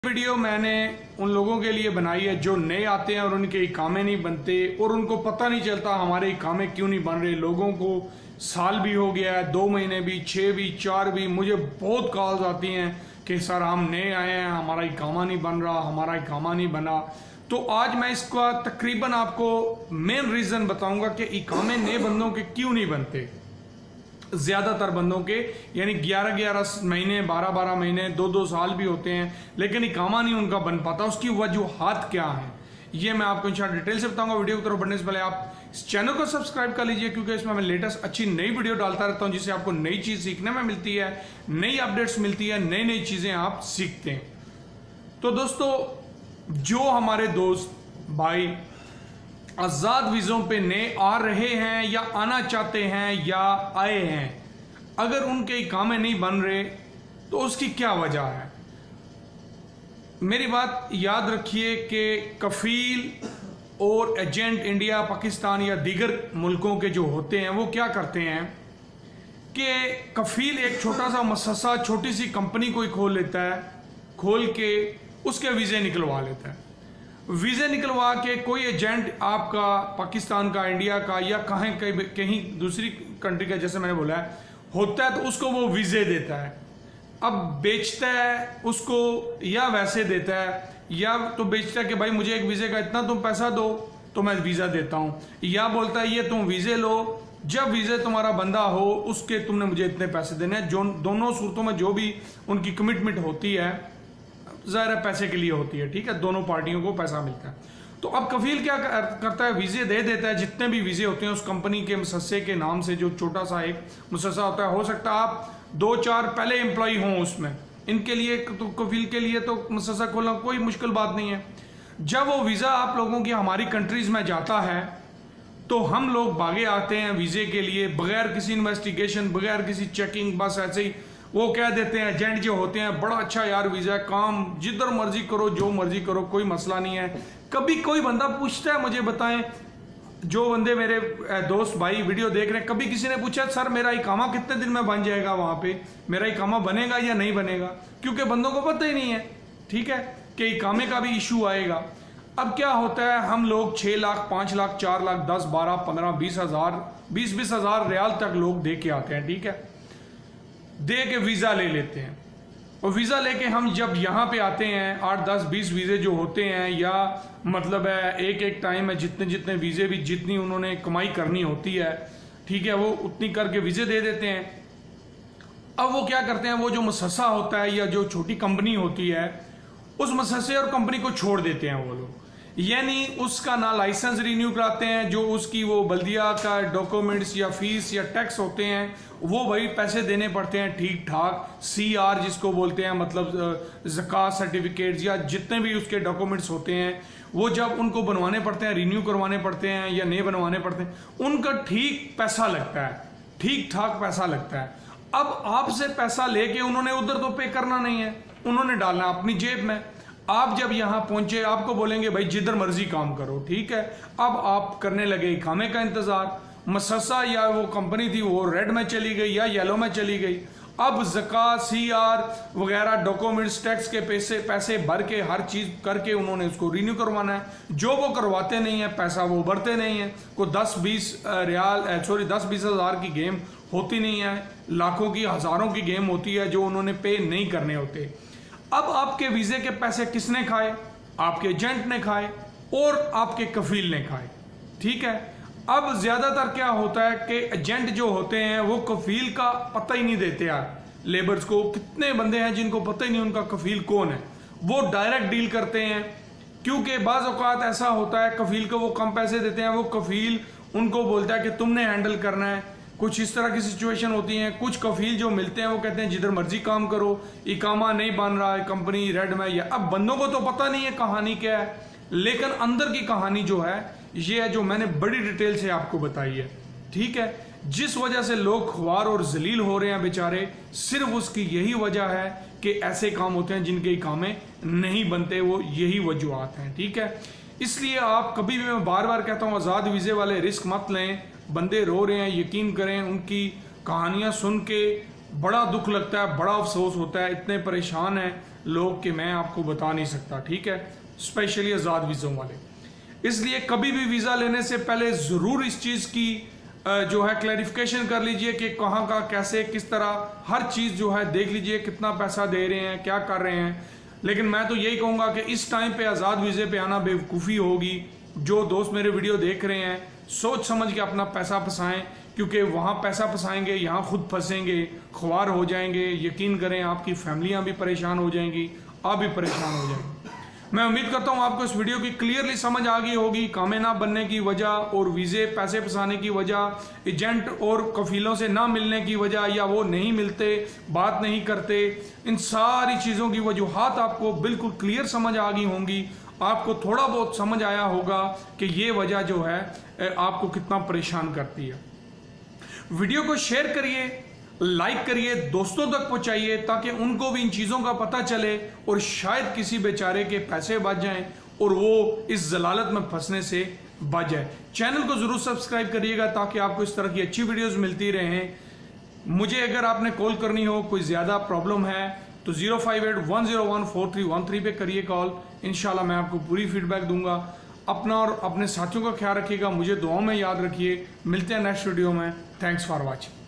Video मैंने उन लोगों के लिए बनाई है जो नए आते हैं और उनके इकामे नहीं बनते और उनको पता नहीं चलता हमारे इकामे क्यों नहीं बन रहे। लोगों को साल भी हो गया है, 2 महीने भी, 6 भी, 4 भी, मुझे बहुत कॉल्स आती हैं कि सर हम नए आए हैं, हमारा इकामा नहीं बन रहा, हमारा इकामा नहीं बना। तो आज मैं इसका तकरीबन आपको मेन रीज़न बताऊंगा कि इकामे नए बंदों के क्यों नहीं बनते। ज्यादातर बंदों के यानी 11-11 महीने, 12-12 महीने, 2-2 साल भी होते हैं लेकिन इकामा नहीं उनका बन पाता। उसकी वजूहात क्या है ये मैं आपको इंशाल्लाह डिटेल से बताऊंगा। वीडियो की तरफ बढ़ने से पहले आप इस चैनल को सब्सक्राइब कर लीजिए क्योंकि इसमें मैं लेटेस्ट अच्छी नई वीडियो डालता रहता हूं जिससे आपको नई चीज सीखने में मिलती है, नई अपडेट्स मिलती है, नई नई चीजें आप सीखते हैं। तो दोस्तों, जो हमारे दोस्त भाई आजाद वीज़ों पे नए आ रहे हैं या आना चाहते हैं या आए हैं, अगर उनके इकामे नहीं बन रहे तो उसकी क्या वजह है। मेरी बात याद रखिए कि कफील और एजेंट इंडिया, पाकिस्तान या दीगर मुल्कों के जो होते हैं वो क्या करते हैं कि कफील एक छोटा सा मससा, छोटी सी कंपनी कोई खोल लेता है, खोल के उसके वीज़े निकलवा लेता है। वीज़े निकलवा के कोई एजेंट आपका पाकिस्तान का, इंडिया का या कहीं दूसरी कंट्री का, जैसे मैंने बोला है, होता है तो उसको वो वीज़े देता है। अब बेचता है उसको या वैसे देता है, या तो बेचता है कि भाई मुझे एक वीज़े का इतना तुम पैसा दो तो मैं वीज़ा देता हूँ, या बोलता है ये तुम वीज़े लो, जब वीज़े तुम्हारा बंदा हो उसके तुमने मुझे इतने पैसे देने हैं। जो दोनों सूरतों में जो भी उनकी कमिटमेंट होती है ज़ाहिर है पैसे के लिए होती है, ठीक है, दोनों पार्टियों को पैसा मिलता है। तो अब कफील क्या करता है, वीज़े दे देता है, जितने भी वीज़े होते हैं उस कंपनी के मुसस्से के नाम से, जो छोटा सा एक मुसस्सा होता है। हो सकता है आप 2-4 पहले एम्प्लॉय हों उसमें, इनके लिए तो कफील के लिए तो मुसस्सा खोलना कोई मुश्किल बात नहीं है। जब वो वीज़ा आप लोगों की हमारी कंट्रीज़ में जाता है तो हम लोग भागे आते हैं वीज़े के लिए बगैर किसी इन्वेस्टिगेशन, बगैर किसी चेकिंग, बस ऐसे ही वो कह देते हैं। एजेंट जो होते हैं, बड़ा अच्छा यार वीज़ा, काम जिधर मर्जी करो, जो मर्जी करो, कोई मसला नहीं है। कभी कोई बंदा पूछता है, मुझे बताएं, जो बंदे मेरे दोस्त भाई वीडियो देख रहे हैं, कभी किसी ने पूछा सर मेरा इकामा कितने दिन में बन जाएगा, वहां पे मेरा इकामा बनेगा या नहीं बनेगा? क्योंकि बंदों को पता ही नहीं है, ठीक है, कि इकामे का भी इशू आएगा। अब क्या होता है, हम लोग 6 लाख, 5 लाख, 4 लाख, 10, 12, 15, 20 हज़ार, 20 हज़ार रियाल तक लोग दे के आते हैं, ठीक है, दे के वीज़ा ले लेते हैं। और वीज़ा लेके हम जब यहाँ पे आते हैं, 8, 10, 20 वीज़े जो होते हैं, या मतलब है एक टाइम है जितने वीज़े भी, जितनी उन्होंने कमाई करनी होती है, ठीक है, वो उतनी करके वीज़े दे देते हैं। अब वो क्या करते हैं, वो जो मुसस्सा होता है या जो छोटी कंपनी होती है, उस मुसस्से और कंपनी को छोड़ देते हैं वो लोग, यानी उसका ना लाइसेंस रिन्यू कराते हैं, जो उसकी वो बल्दिया का डॉक्यूमेंट्स या फीस या टैक्स होते हैं वो भाई पैसे देने पड़ते हैं ठीक ठाक। CR जिसको बोलते हैं, मतलब ज़कात सर्टिफिकेट्स या जितने भी उसके डॉक्यूमेंट्स होते हैं, वो जब उनको बनवाने पड़ते हैं, रिन्यू करवाने पड़ते हैं या नए बनवाने पड़ते हैं, उनका ठीक पैसा लगता है, ठीक ठाक पैसा लगता है। अब आपसे पैसा लेके उन्होंने उधर तो पे करना नहीं है, उन्होंने डालना अपनी जेब में। आप जब यहां पहुंचे, आपको बोलेंगे भाई जिधर मर्जी काम करो, ठीक है। अब आप करने लगे इकामे का इंतजार, मसस्सा या वो कंपनी थी वो रेड में चली गई या येलो में चली गई। अब ज़कात, CR वगैरह डॉक्यूमेंट्स, टैक्स के पैसे भर के हर चीज़ करके उन्होंने उसको रिन्यू करवाना है। जो वो करवाते नहीं है, पैसा वो भरते नहीं है। कोई 10-20 हज़ार की गेम होती नहीं है, लाखों की, हज़ारों की गेम होती है जो उन्होंने पे नहीं करने होते। अब आपके वीज़े के पैसे किसने खाए? आपके एजेंट ने खाए और आपके कफील ने खाए, ठीक है। अब ज्यादातर क्या होता है कि एजेंट जो होते हैं वो कफील का पता ही नहीं देते यार लेबर्स को। कितने बंदे हैं जिनको पता ही नहीं उनका कफील कौन है, वो डायरेक्ट डील करते हैं। क्योंकि बाज़ औक़ात ऐसा होता है, कफील को वो कम पैसे देते हैं, वो कफील उनको बोलता है कि तुमने हैंडल करना है। कुछ इस तरह की सिचुएशन होती है। कुछ कफील जो मिलते हैं वो कहते हैं जिधर मर्जी काम करो, इकामा नहीं बन रहा है, कंपनी रेड में। या अब बंदों को तो पता नहीं है कहानी क्या है, लेकिन अंदर की कहानी जो है ये है जो मैंने बड़ी डिटेल से आपको बताई है, ठीक है। जिस वजह से लोग ख्वार और जलील हो रहे हैं बेचारे, सिर्फ उसकी यही वजह है कि ऐसे काम होते हैं जिनके इकामे नहीं बनते, वो यही वजूहात हैं, ठीक है। इसलिए आप कभी भी, मैं बार बार कहता हूँ, आज़ाद वीज़े वाले रिस्क मत लें। बंदे रो रहे हैं, यकीन करें, उनकी कहानियां सुन के बड़ा दुख लगता है, बड़ा अफसोस होता है, इतने परेशान हैं। लोग कि मैं आपको बता नहीं सकता, ठीक है, स्पेशली आज़ाद वीज़ों वाले। इसलिए कभी भी वीज़ा लेने से पहले ज़रूर इस चीज़ की जो है क्लैरिफिकेशन कर लीजिए कि कहाँ का कैसे किस तरह हर चीज़ जो है देख लीजिए, कितना पैसा दे रहे हैं, क्या कर रहे हैं। लेकिन मैं तो यही कहूँगा कि इस टाइम पे आज़ाद वीज़े पे आना बेवकूफ़ी होगी। जो दोस्त मेरे वीडियो देख रहे हैं सोच समझ के अपना पैसा फंसाएं, क्योंकि वहाँ पैसा फंसाएंगे, यहाँ खुद फंसेंगे, ख्वार हो जाएंगे। यकीन करें आपकी फैमिलियाँ भी परेशान हो जाएंगी, आप भी परेशान हो जाएंगे। मैं उम्मीद करता हूँ आपको इस वीडियो की क्लियरली समझ आ गई होगी। कामे ना बनने की वजह और वीज़े पैसे फंसाने की वजह, एजेंट और कफीलों से ना मिलने की वजह, या वो नहीं मिलते, बात नहीं करते, इन सारी चीज़ों की वजूहात आपको बिल्कुल क्लियर समझ आ गई होंगी। आपको थोड़ा बहुत समझ आया होगा कि ये वजह जो है आपको कितना परेशान करती है। वीडियो को शेयर करिए, लाइक करिए, दोस्तों तक पहुंचाइए ताकि उनको भी इन चीज़ों का पता चले और शायद किसी बेचारे के पैसे बच जाएं और वो इस जलालत में फंसने से बच जाए। चैनल को ज़रूर सब्सक्राइब करिएगा ताकि आपको इस तरह की अच्छी वीडियोस मिलती रहें। मुझे अगर आपने कॉल करनी हो, कोई ज़्यादा प्रॉब्लम है, तो 05810141313 पे करिए कॉल। इंशाल्लाह मैं आपको पूरी फीडबैक दूंगा। अपना और अपने साथियों का ख्याल रखिएगा, मुझे दुआओं में याद रखिए। मिलते हैं नेक्स्ट वीडियो में। Thanks for watching.